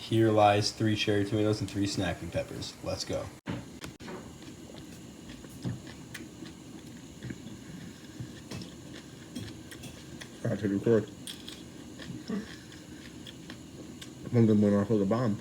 Here lies 3 cherry tomatoes and 3 snacking peppers. Let's go. I had to record. I'm gonna win off of the bomb.